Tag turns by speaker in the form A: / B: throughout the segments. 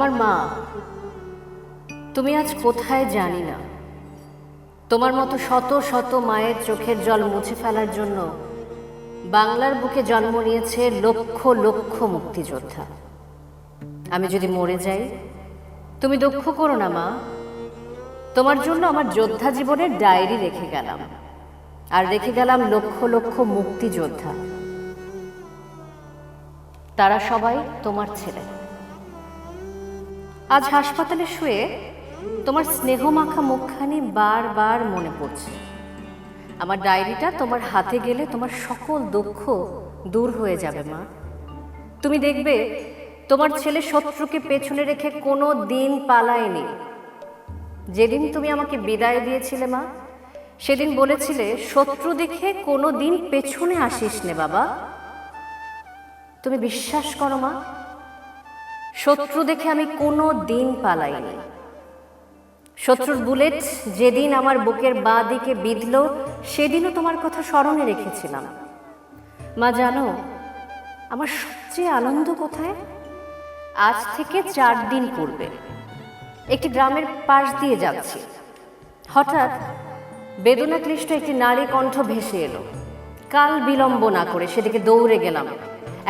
A: আমার মা, তুমি আজ কোথায় জানি না। তোমার মতো শত শত মায়ের চোখের জল মুছে ফেলার জন্য বাংলার বুকে জন্ম নিয়েছে লক্ষ লক্ষ মুক্তিযোদ্ধা। আমি যদি মরে যাই, তুমি দুঃখ করো না মা। তোমার জন্য আমার যোদ্ধা জীবনের ডায়েরি রেখে গেলাম, আর রেখে গেলাম লক্ষ লক্ষ মুক্তিযোদ্ধা। তারা সবাই তোমার ছেলে। আজ হাসপাতালে শুয়ে তোমার স্নেহমাখা মুখখানি বারবার মনে পড়ছে। আমার ডায়েরিটা তোমার হাতে গেলে তোমার সকল দুঃখ দূর হয়ে যাবে মা। তুমি দেখবে তোমার ছেলে শত্রুকে পেছনে রেখে কোনো দিন পালায়নি। যেদিন তুমি আমাকে বিদায় দিয়েছিলে মা, সেদিন বলেছিলে শত্রু দেখে কোনো দিন পেছনে আসিস নে বাবা। তুমি বিশ্বাস করো মা, শত্রু দেখে আমি কোনো দিন পালাইনি। শত্রুর বুলেট যেদিন আমার বুকের বাঁ দিকে বিঁধল, সেদিনও তোমার কথা স্মরণে রেখেছিলাম। মা জানো আমার সবচেয়ে আনন্দ কোথায়? আজ থেকে 4 দিন পূর্বে একটি গ্রামের পাশ দিয়ে যাচ্ছি। হঠাৎ বেদনাক্লিষ্ট একটি নারী কণ্ঠ ভেসে এলো। কাল বিলম্ব না করে সেদিকে দৌড়ে গেলাম।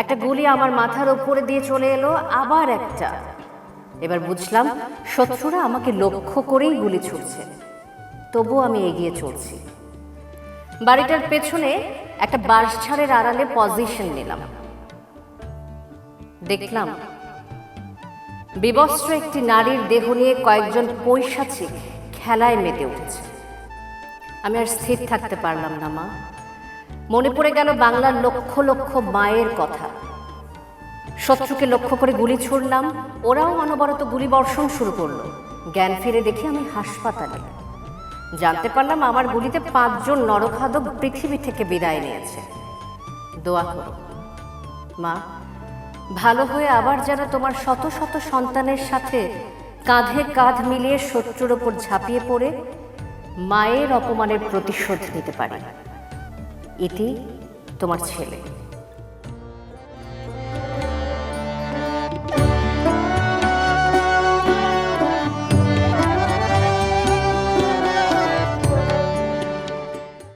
A: একটা গুলি আমার মাথার উপরে দিয়ে চলে এলো, আবার একটা। এবার বুঝলাম শত্রুরা আমাকে লক্ষ্য করেই গুলি ছুড়ছে। তবু আমি এগিয়ে চলছি। বাড়িটার পেছনে একটা বাঁশঝাড়ের আড়ালে পজিশন নিলাম। দেখলাম বিবস্ত্র একটি নারীর দেহ নিয়ে কয়েকজন পৈশাচিক খেলায় মেতে উঠেছে। আমি আর স্থির থাকতে পারলাম না মা। মনে পড়ে গেল বাংলার লক্ষ লক্ষ মায়ের কথা। শত্রুকে লক্ষ্য করে গুলি ছুড়লাম, ওরাও অনবরত গুলি বর্ষণ শুরু করলো। জ্ঞান ফিরে দেখি আমি হাসপাতালে। জানতে পারলাম আমার গুলিতে 5 জন নরখাদক পৃথিবী থেকে বিদায় নিয়েছে। দোয়া করো মা, ভালো হয়ে আবার যেন তোমার শত শত সন্তানের সাথে কাঁধে কাঁধ মিলিয়ে শত্রুর ওপর ঝাঁপিয়ে পড়ে মায়ের অপমানের প্রতিশোধ নিতে পারি। এটি তোমার ছেলে।